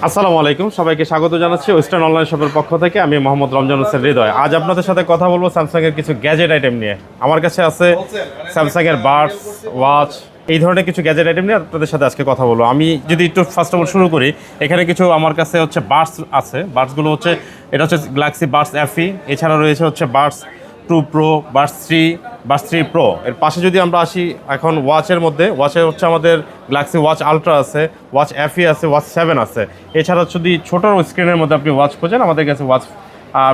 আসসালামু আলাইকুম, সবাইকে স্বাগত জানাচ্ছি ওয়েস্টার্ন অনলাইন শপের পক্ষ থেকে। আমি মোহাম্মদ রমজান হোসেন হৃদয়। আজ আপনাদের সাথে কথা বলবো স্যামসাংয়ের কিছু গ্যাজেট আইটেম নিয়ে। আমার কাছে আছে স্যামসাংয়ের বাডস, ওয়াচ, এই ধরনের কিছু গ্যাজেট আইটেম নিয়ে আপনাদের সাথে আজকে কথা বলবো। আমি যদি একটু ফার্স্ট অফ অল শুরু করি, এখানে কিছু আমার কাছে হচ্ছে বাডস আছে। বাডসগুলো হচ্ছে, এটা হচ্ছে গ্যালাক্সি বাডস FE, এছাড়া রয়েছে হচ্ছে Buds 2 pro, Buds 3, Buds 3 pro. এর পাশে যদি আমরা আসি এখন ওয়াচের মধ্যে, ওয়াচে হচ্ছে আমাদের গ্যালাক্সি ওয়াচ আলট্রা আছে, ওয়াচ FE আছে, ওয়াচ 7 আছে। এছাড়া যদি ছোটো স্ক্রিনের মধ্যে আপনি ওয়াচ খোঁজেন, আমাদের কাছে ওয়াচ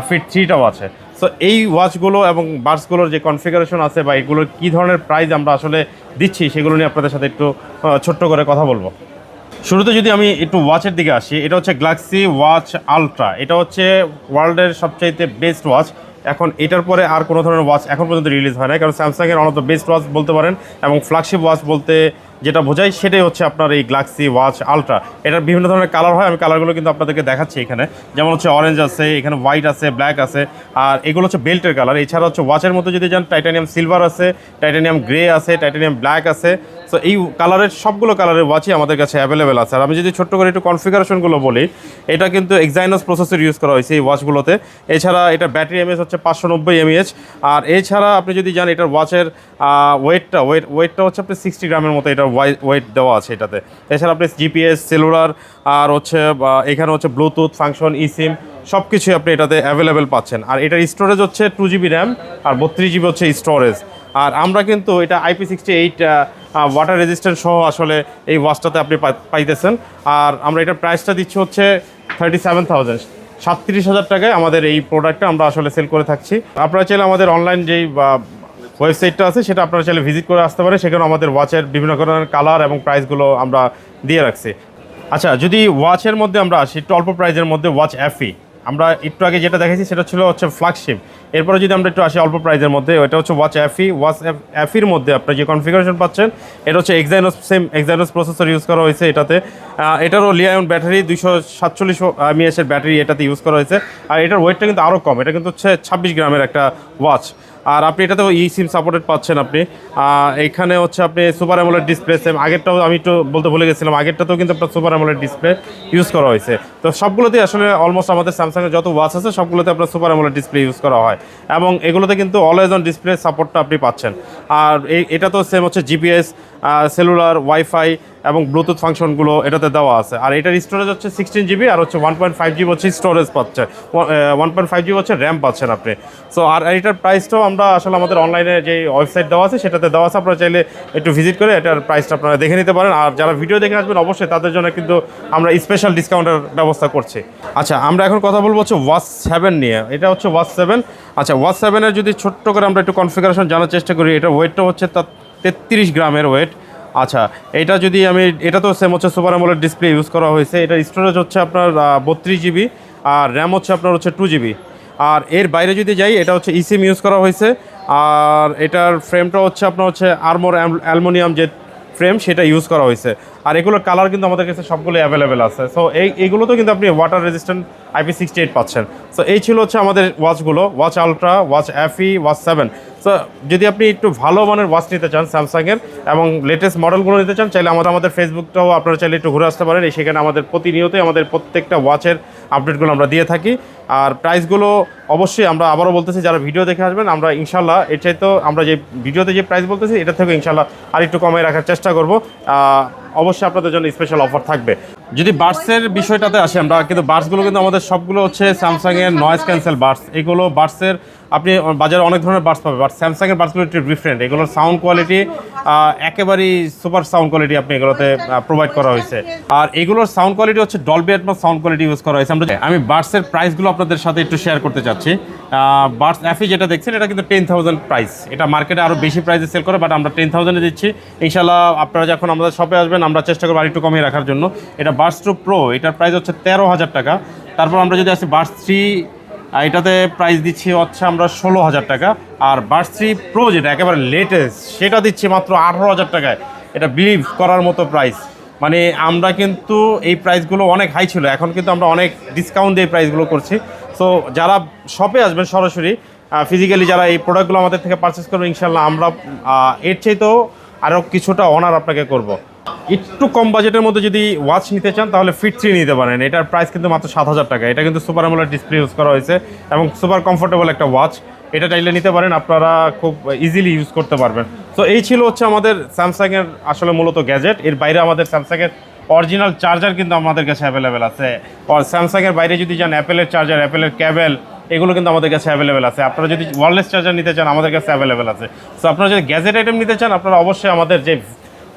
ফিট 3টাও আছে। সো এই ওয়াচগুলো এবং বাডসগুলোর যে কনফিগারেশন আছে বা এগুলোর কী ধরনের প্রাইস আমরা আসলে দিচ্ছি, সেগুলো নিয়ে আপনাদের সাথে একটু ছোট্ট করে কথা বলবো। শুরুতে যদি আমি একটু ওয়াচের দিকে আসি, এটা হচ্ছে গ্যালাক্সি ওয়াচ আলট্রা। এটা হচ্ছে ওয়ার্ল্ডের সবচাইতে বেস্ট ওয়াচ। এখন এটার পরে আর কোনো ধরনের ওয়াচ এখন পর্যন্ত রিলিজ হয় না, কারণ স্যামসাংয়ের one of the best watch বলতে পারেন, এবং ফ্ল্যাগশিপ ওয়াচ বলতে যেটা বোঝায় সেটাই হচ্ছে আপনার এই গ্যালাক্সি ওয়াচ আলট্রা। এটার বিভিন্ন ধরনের কালার হয়, আমি কালারগুলো কিন্তু আপনাদেরকে দেখাচ্ছি এখানে। যেমন হচ্ছে অরেঞ্জ আছে, এখানে হোয়াইট আছে, ব্ল্যাক আছে, আর এগুলো হচ্ছে বেল্টের কালার। এছাড়া হচ্ছে ওয়াচের মধ্যে যদি যান, টাইটানিয়াম সিলভার আছে, টাইটানিয়াম গ্রে আছে, টাইটানিয়াম ব্ল্যাক আছে। সো এই কালারের সবগুলো কালারের ওয়াচই আমাদের কাছে অ্যাভেলেবেল আছে। আর আমি যদি ছোট্ট করে একটু কনফিগারেশনগুলো বলি, এটা কিন্তু এক্সাইনোস প্রসেসর ইউজ করা হয়েছে এই ওয়াচগুলোতে। এছাড়া এটা ব্যাটারি এমএএইচ হচ্ছে 590 mAh। আর এছাড়া আপনি যদি যান, এটার ওয়াচের ওয়েটটা হচ্ছে আপনি 60 গ্রামের মতো এটার ওয়েট দেওয়া আছে এটাতে। এছাড়া আপনি জিপিএস, সেলুলার, আর হচ্ছে এখানে হচ্ছে ব্লুটুথ ফাংশন, ইসিম, সব কিছুই আপনি এটাতে অ্যাভেলেবেল পাচ্ছেন। আর এটার স্টোরেজ হচ্ছে 2GB র্যাম আর 32GB হচ্ছে স্টোরেজ। আর আমরা কিন্তু এটা IP68 ওয়াটার রেজিস্ট্যান্ট সহ আসলে এই ওয়াচটাতে আপনি পাইতেছেন। আর আমরা এটার প্রাইসটা দিচ্ছি হচ্ছে 37,000 টাকায় আমাদের এই প্রোডাক্টটা আমরা আসলে সেল করে থাকছি। আপনারা চাইলে আমাদের অনলাইন যেই ওয়েবসাইটটা আছে সেটা আপনারা চাইলে ভিজিট করে আসতে পারেন, সেখানে আমাদের ওয়াচের বিভিন্ন ধরনের কালার এবং প্রাইসগুলো আমরা দিয়ে রাখছি। আচ্ছা, যদি ওয়াচের মধ্যে আমরা আসি, একটু অল্প প্রাইজের মধ্যে ওয়াচ FE, আমরা একটু আগে যেটা দেখেছি সেটা ছিল হচ্ছে ফ্ল্যাগশিপ। এরপরে যদি আমরা একটু আসি অল্প প্রাইজের মধ্যে, এটা হচ্ছে ওয়াচ FE। ওয়াচ FEর মধ্যে আপনার যে কনফিগারেশন পাচ্ছেন, এটা হচ্ছে এক্সাইনোস প্রসেসর ইউজ করা হয়েছে এটাতে। এটারও লিথিয়াম ব্যাটারি 247 mAh ব্যাটারি এটাতে ইউজ করা হয়েছে। আর এটার ওয়েটটা কিন্তু আরও কম, এটা কিন্তু হচ্ছে 26 গ্রামের একটা ওয়াচ। আর আপনি এটাতেও সিম সাপোর্টেড পাচ্ছেন আপনি। এখানে হচ্ছে আপনি সুপার অ্যামোলেড ডিসপ্লে, সেম আগেরটাও আমি একটু বলতে ভুলে গেছিলাম, আগেরটাতেও কিন্তু আপনার সুপার অ্যামোলেড ডিসপ্লে ইউজ করা হয়েছে। তো সবগুলোতেই আসলে অলমোস্ট আমাদের স্যামসাংয়ের যত ওয়াচ আছে সবগুলোতে আপনার সুপার অ্যামোলেড ডিসপ্লে ইউজ করা হয়, এবং এগুলোতে কিন্তু অলওয়েজ অন ডিসপ্লে সাপোর্টটা আপনি পাচ্ছেন। আর এটা তো সেম হচ্ছে জিপিএস, সেলুলার, ওয়াইফাই এবং ব্লুটুথ ফাংশনগুলো এটাতে দেওয়া আছে। আর এটার স্টোরেজ হচ্ছে 16GB আর হচ্ছে 1.5GB হচ্ছে স্টোরেজ পাচ্ছে, 1.5GB হচ্ছে র্যাম পাচ্ছেন আপনি। সো আর এটার প্রাইসটাও আমরা আসলে আমাদের অনলাইনে যে ওয়েবসাইট দেওয়া আছে সেটাতে দেওয়া আছে, আপনারা চাইলে একটু ভিজিট করে এটার প্রাইসটা আপনারা দেখে নিতে পারেন। আর যারা ভিডিও দেখে আসবেন অবশ্যই তাদের জন্য কিন্তু আমরা স্পেশাল ডিসকাউন্টের ব্যবস্থা করছি। আচ্ছা, আমরা এখন কথা বলবো হচ্ছে ওয়াচ 7 নিয়ে। এটা হচ্ছে ওয়াচ 7। আচ্ছা, ওয়াচ 7-এর যদি ছোট্ট করে আমরা একটু কনফিগারেশন জানার চেষ্টা করি, এটা ওয়েটটা হচ্ছে তার 33 গ্রামের ওয়েট। আচ্ছা, এটা যদি আমি, এটা তো সেম হচ্ছে সুপার অ্যামোলেড ডিসপ্লে ইউজ করা হয়েছে। এটার স্টোরেজ হচ্ছে আপনার 32GB আর র্যাম হচ্ছে আপনার হচ্ছে 2GB। আর এর বাইরে যদি যাই, এটা হচ্ছে ইসিম ইউজ করা হয়েছে। আর এটার ফ্রেমটা হচ্ছে আপনার হচ্ছে আর্মর অ্যালুমিনিয়াম যে ফ্রেম সেটা ইউজ করা হয়েছে। আর এগুলোর কালার কিন্তু আমাদের কাছে সবগুলো অ্যাভেলেবেল আছে। সো এইগুলোতেও কিন্তু আপনি ওয়াটার রেজিস্ট্যান্ট IP68 পাচ্ছেন। সো এই ছিল হচ্ছে আমাদের ওয়াচগুলো, watch ultra, watch FE, watch 7। So যদি আপনি একটু ভালো মানের ওয়াচ নিতে চান স্যামসাংয়ের এবং লেটেস্ট মডেলগুলো নিতে চান, চাইলে আমাদের ফেসবুকটাও আপনারা চাইলে একটু ঘুরে আসতে পারেন। সেখানে আমাদের প্রতিনিয়তই আমাদের প্রত্যেকটা ওয়াচের আপডেটগুলো আমরা দিয়ে থাকি। আর প্রাইসগুলো অবশ্যই আমরা আবারও বলতেছি, যারা ভিডিও দেখে আসবেন, আমরা ইনশাল্লাহ এর চাইতেও আমরা যে ভিডিওতে যে প্রাইস বলতেছি এটা থেকে ইনশাল্লাহ আর একটু কমে রাখার চেষ্টা করব। অবশ্যই আপনাদের জন্য স্পেশাল অফার থাকবে। যদি বাডসের বিষয়টাতে আসি, আমরা কিন্তু বাডসগুলো কিন্তু আমাদের সবগুলো হচ্ছে স্যামসাংয়ের নয়েজ ক্যান্সেল বাডস। এগুলো বাডসের আপনি বাজারে অনেক ধরনের বাডস পাবে, বাট স্যামসাংয়ের বাডসগুলো একটু ডিফারেন্ট। এগুলোর সাউন্ড কোয়ালিটি একেবারেই সুপার সাউন্ড কোয়ালিটি আপনি এগুলোতে প্রোভাইড করা হয়েছে। আর এগুলোর সাউন্ড কোয়ালিটি হচ্ছে Dolby atoms sound quality use করা হয়েছে। আমি বাডসের প্রাইসগুলো আপনাদের সাথে একটু শেয়ার করতে চাচ্ছি। বাডস FE যেটা দেখছেন, এটা কিন্তু 10,000 প্রাইস। এটা মার্কেটে আরও বেশি প্রাইসে সেল করে, বাট আমরা 10,000-এ দিচ্ছি। ইনশাল্লাহ আপনারা যখন আমাদের শপে আসবেন আমরা চেষ্টা করবো আরেকটু কমিয়ে রাখার জন্য। এটা বাডস 2 প্রো, এটার প্রাইস হচ্ছে 13,000 টাকা। তারপর আমরা যদি আসি বাডস 3, এটাতে প্রাইস দিচ্ছি হচ্ছে আমরা 16,000 টাকা। আর বাডস 3 প্রো যেটা একেবারে লেটেস্ট, সেটা দিচ্ছি মাত্র 18,000 টাকায়। এটা বিলিভ করার মতো প্রাইস। মানে আমরা কিন্তু এই প্রাইসগুলো অনেক হাই ছিল, এখন কিন্তু আমরা অনেক ডিসকাউন্ট দিয়ে প্রাইসগুলো করছি। সো যারা শপে আসবেন সরাসরি ফিজিক্যালি, যারা এই প্রোডাক্টগুলো আমাদের থেকে পারচেস করবেন, ইনশাল্লাহ আমরা এর চাইতেও আরও কিছুটা অনার আপনাকে করব। একটু কম বাজেটের মধ্যে যদি ওয়াচ নিতে চান তাহলে ফিট 3 নিতে পারেন। এটার প্রাইস কিন্তু মাত্র 7,000 টাকা। এটা কিন্তু সুপার অ্যামোলেড ডিসপ্লে ইউজ করা হয়েছে এবং সুপার কমফোর্টেবল একটা ওয়াচ। এটা চাইলে নিতে পারেন, আপনারা খুব ইজিলি ইউজ করতে পারবেন। তো এই ছিল হচ্ছে আমাদের স্যামসাংয়ের আসলে মূলত গ্যাজেট। এর বাইরে আমাদের স্যামসাংয়ের অরিজিনাল চার্জার কিন্তু আমাদের কাছে অ্যাভেলেবেল আছে। আর স্যামসাংয়ের বাইরে যদি যান, অ্যাপেলের চার্জার, অ্যাপেলের ক্যাবেল, এগুলো কিন্তু আমাদের কাছে অ্যাভেলেবেল আছে। আপনারা যদি ওয়্যারলেস চার্জার নিতে চান আমাদের কাছে অ্যাভেলেবেল আছে। সো আপনারা যদি গ্যাজেট আইটেম নিতে চান আপনারা অবশ্যই আমাদের যে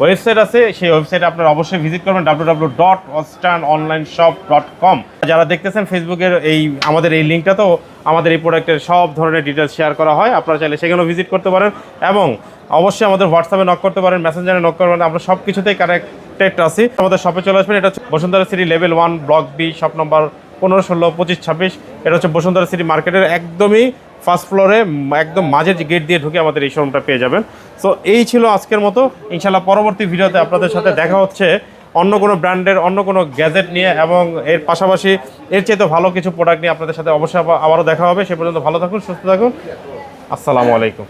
ওয়েবসাইট আছে সেই ওয়েবসাইটে আপনারা অবশ্যই ভিজিট করবেন www.westernonlineshop.com। যারা দেখতেছেন ফেসবুকের আমাদের এই লিঙ্কটাতেও আমাদের এই প্রোডাক্টের সব ধরনের ডিটেলস শেয়ার করা হয়, আপনারা চাইলে সেখানেও ভিজিট করতে পারেন এবং অবশ্যই আমাদের হোয়াটসঅ্যাপে নক করতে পারেন, মেসেঞ্জারে নক করবেন, আমরা সব কিছুতেই কানেক্টেড আছি। আমাদের শপে চলে আসবেন। এটা হচ্ছে Bashundhara city level 1 block B, shop number 15, 16, 25, 26। এটা হচ্ছে বসুন্ধরা সিটি মার্কেটের একদমই ফার্স্ট ফ্লোরে একদম মাঝের যে গেট দিয়ে ঢুকে আমাদের এই শোরুমটা পেয়ে যাবেন। সো এই ছিল আজকের মতো। ইনশাল্লাহ পরবর্তী ভিডিওতে আপনাদের সাথে দেখা হচ্ছে অন্য কোনো ব্র্যান্ডের অন্য কোনো গ্যাজেট নিয়ে এবং এর পাশাপাশি এর চেয়ে ভালো কিছু প্রোডাক্ট নিয়ে আপনাদের সাথে অবশ্যই আবারও দেখা হবে। সে পর্যন্ত ভালো থাকুন, সুস্থ থাকুন। আসসালামু আলাইকুম।